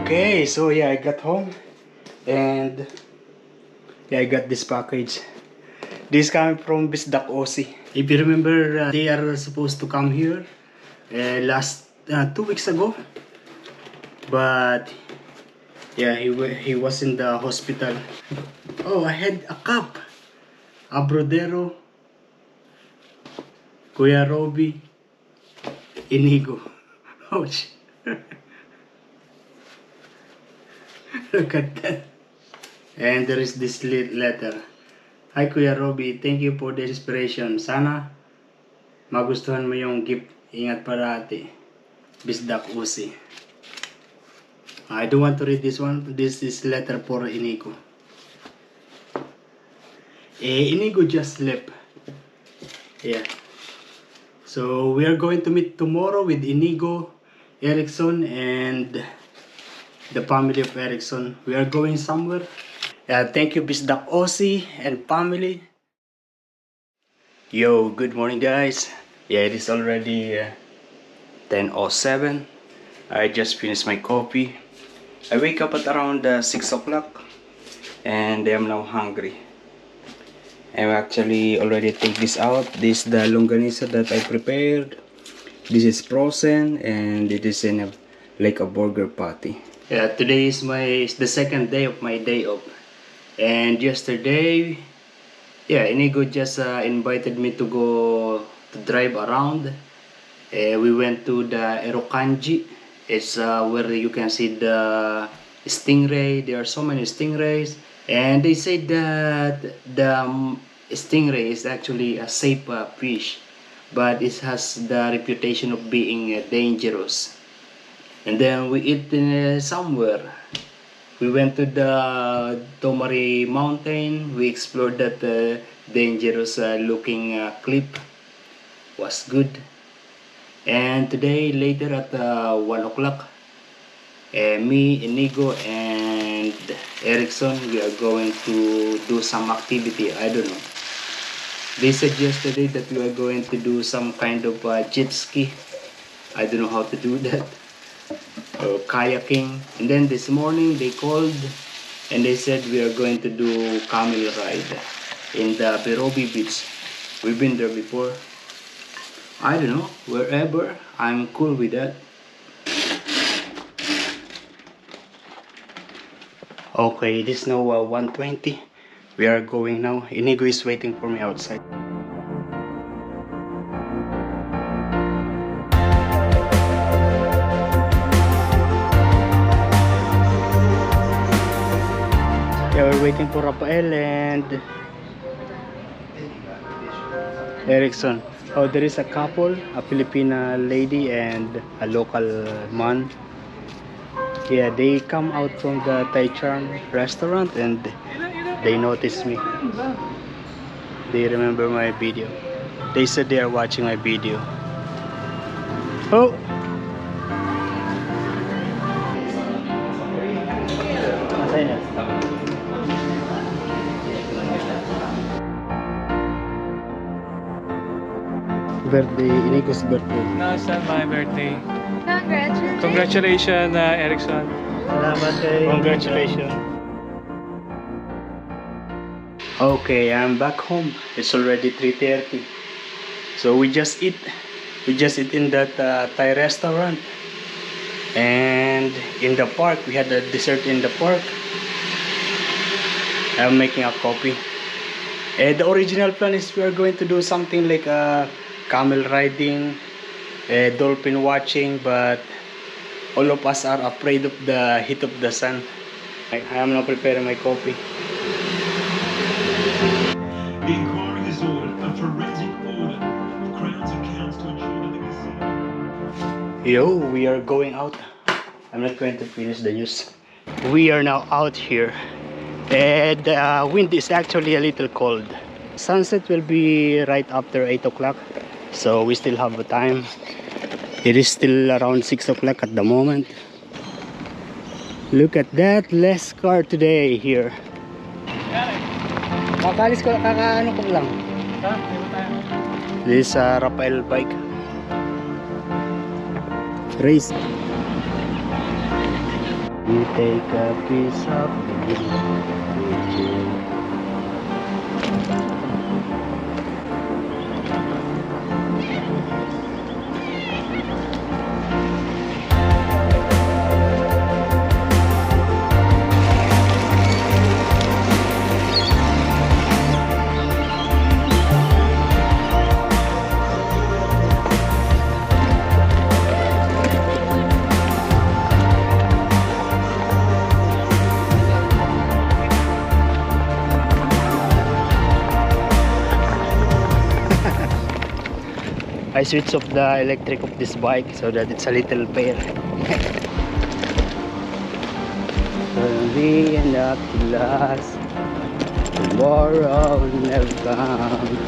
Okay, so yeah, I got home and yeah, I got this package. This coming from Bisdak Aussie. If you remember, they are supposed to come here last 2 weeks ago, but yeah, he was in the hospital. Oh, I had a cup, a Brodero, Kuya Roby, Inigo. Oh shit. Look at that. And there is this letter. Hi Kuya Roby, thank you for the inspiration. Sana magustuhan mo yung gift. Ingat parati. Bisdak Usi. I don't want to read this one. This is letter for Inigo. Inigo just slept. Yeah. So we are going to meet tomorrow with Inigo, Erickson, and the family of Erickson. We are going somewhere. Thank you Bisdak Aussie and family. Yo, good morning guys. Yeah, it is already 10:07. I just finished my coffee. I wake up at around 6 o'clock and I am now hungry. I'm actually already take this out. This is the longanisa that I prepared. This is frozen and it is in like a burger patty. Yeah, today is the second day of my day off. And yesterday, yeah, Inigo just invited me to go to drive around. We went to the Erokanji. It's where you can see the stingray. There are so many stingrays. And they said that the stingray is actually a safe fish. But it has the reputation of being dangerous. And then we eat somewhere. We went to the eMountain. We explored that dangerous looking cliff. Was good. And today, later at 1 o'clock, me, Inigo, and Erickson, we are going to do some activity. I don't know. They said yesterday that we are going to do some kind of jet ski. I don't know how to do that. Kayaking. And then this morning they called and they said we are going to do camel ride in the Berobi beach. We've been there before. I don't know, wherever. I'm cool with that. Okay, it is now 1:20. We are going now. Inigo is waiting for me outside. Yeah, we're waiting for Rafael and Erickson. Oh, there is a couple, a Filipina lady and a local man. Yeah, they come out from the Thai Charm restaurant and they noticed me. They remember my video. They said they are watching my video. Oh! Birthday, Inigo's birthday. No, it's not my birthday. Congratulations. Congratulations, Erickson. Salamat kay Congratulations. Okay, I'm back home. It's already 3:30. So we just eat in that Thai restaurant. And in the park, we had a dessert in the park. I'm making a coffee. The original plan is we are going to do something like camel riding, dolphin watching, but all of us are afraid of the heat of the sun. I am now preparing my coffee. The inquiry has ordered a forensic audit of Crown's accounts to ensure that the casino... Yo, we are going out. I'm not going to finish the news. We are now out here. And the wind is actually a little cold. Sunset will be right after 8 o'clock. So we still have time. It is still around 6 o'clock at the moment. Look at that, less car today here. Kakalis ko, kakaano ko lang. This is a Rafael bike. Race. You take a piece of me with you. I switch off the electric of this bike so that it's a little fair. Early and at last, tomorrow never comes.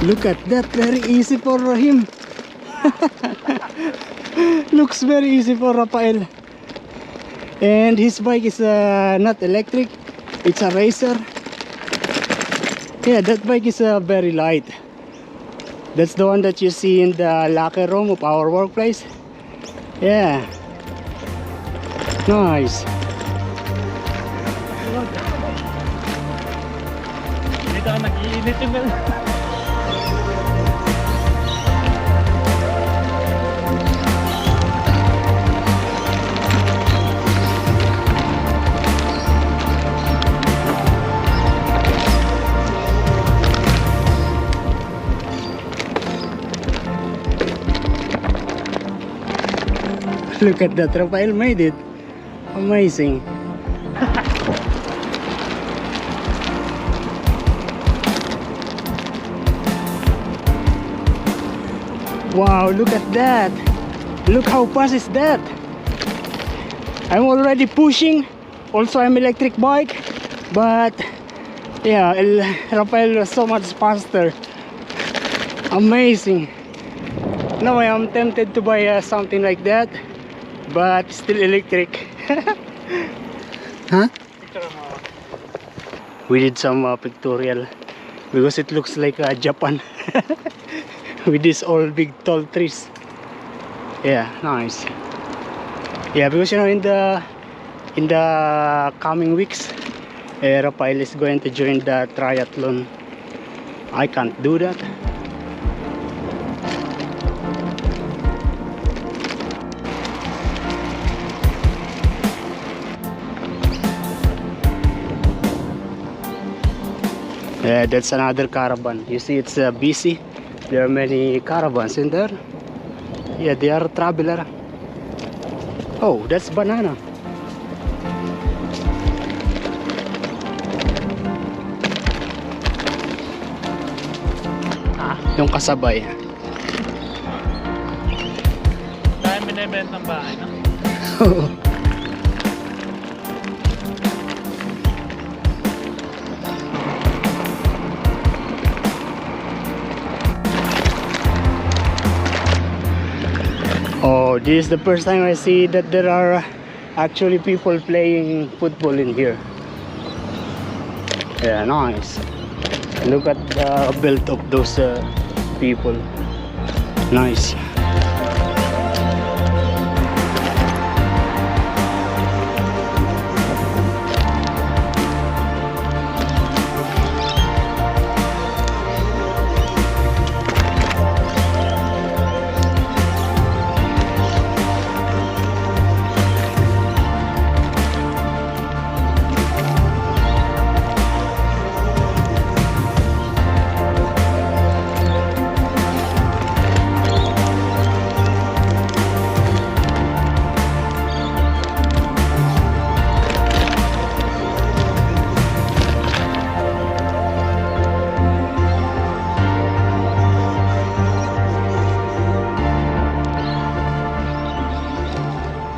Look at that, very easy for him. Looks very easy for Rafael. And his bike is not electric, it's a racer. Yeah, that bike is very light. That's the one that you see in the locker room of our workplace. Yeah, nice. Dito ako nag-iinit yung bel. Look at that, Rafael made it. Amazing. Wow, look at that. Look how fast is that. I'm already pushing. Also, I'm electric bike. But yeah, Rafael was so much faster. Amazing. Now I am tempted to buy something like that. But still electric. Huh? We did some pictorial because it looks like Japan with these all big tall trees. Yeah, nice. Yeah, because you know in the coming weeks, Rafael is going to join the triathlon. I can't do that. That's another caravan. You see it's busy. There are many caravans in there. Yeah, they are traveler. Oh, that's banana. Yung kasabay. Dahil minibent ng bahay, no? Oh, this is the first time I see that there are actually people playing football in here. Yeah, nice. Look at the build of those people. Nice.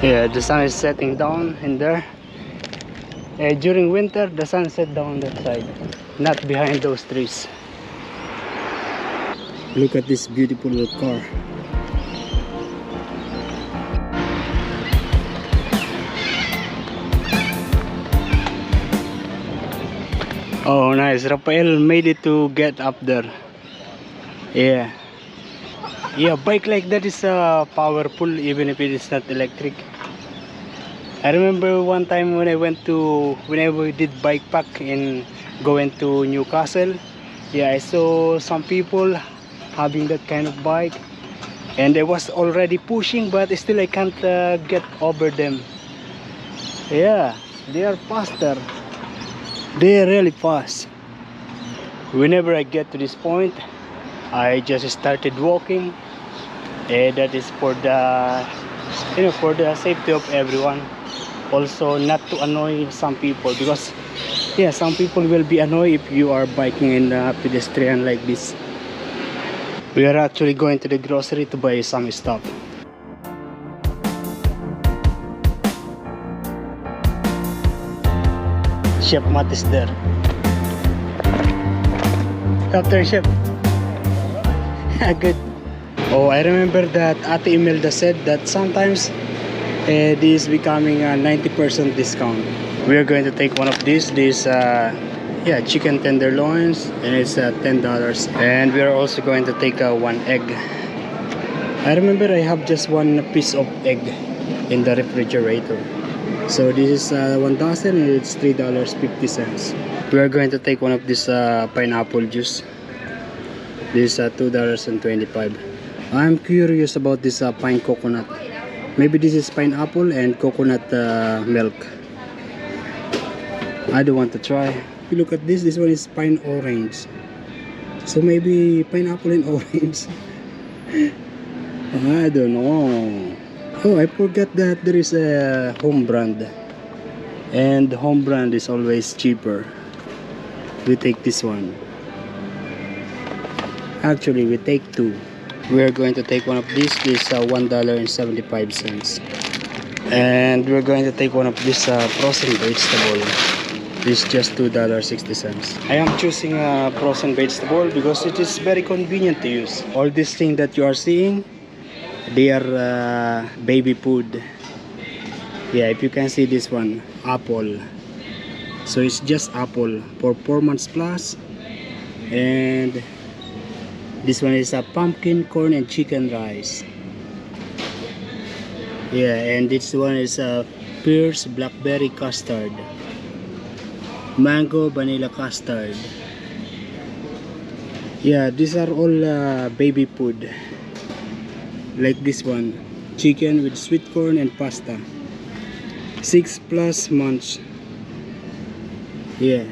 Yeah, the sun is setting down in there. During winter, the sun set down that side, not behind those trees. Look at this beautiful little car. Oh, nice. Rafael made it to get up there. Yeah. Yeah, bike like that is powerful even if it is not electric. I remember one time when we did bike pack in going to Newcastle. Yeah, I saw some people having that kind of bike, and I was already pushing, but still I can't get over them. Yeah, they are faster. They are really fast. Whenever I get to this point, I just started walking. That is for the for the safety of everyone. Also, not to annoy some people, because yeah, some people will be annoyed if you are biking in a pedestrian like this. We are actually going to the grocery to buy some stuff. Chef Matt is there. After Chef. Good. Oh, I remember that Ate Imelda said that sometimes this is becoming a 90% discount. We are going to take one of these yeah, chicken tenderloins, and it's $10. And we are also going to take one egg. I remember I have just one piece of egg in the refrigerator. So this is 1 dozen, and it's $3.50. We are going to take one of this pineapple juice. This is $2.25. I'm curious about this pine coconut. Maybe this is pineapple and coconut milk. I don't want to try. If you look at this one is pine orange. So maybe pineapple and orange. I don't know. Oh, I forgot that there is a home brand. And home brand is always cheaper. We take this one. Actually, we take two. We are going to take one of these. This is $1.75. And we're going to take one of this frozen vegetable. This is just $2.60. I am choosing a frozen vegetable because it is very convenient to use. All these things that you are seeing, they are baby food. Yeah, if you can see this one, apple. So it's just apple for 4 months plus. And this one is a pumpkin, corn, and chicken rice. Yeah, and this one is a pears, blackberry custard, mango, vanilla custard. Yeah, these are all baby food. Like this one, chicken with sweet corn and pasta. 6+ months. Yeah,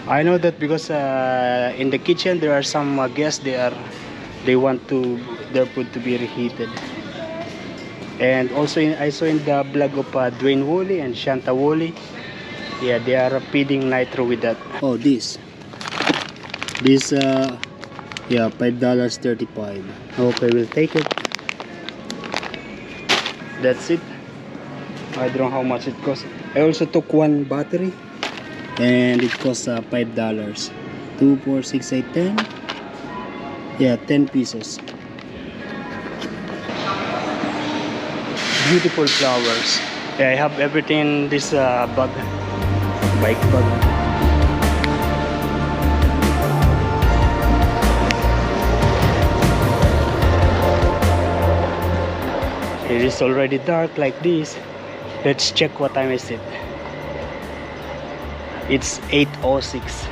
I know that because in the kitchen there are some guests. They want their food to be reheated. And also I saw in the blog of Dwayne Woolley and Shanta Woolley. Yeah, they are feeding nitro with that. Oh, this yeah, $5.35. Okay, we'll take it. That's it. I don't know how much it costs. I also took one battery, and it costs $5. 2, 4, 6, 8, 10. Yeah, 10 pieces. Beautiful flowers. Yeah, I have everything in this bag. Bike bag. It is already dark like this. Let's check what time is it. It's 8:06.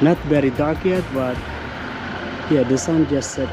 Not very dark yet, but yeah, the sun just set.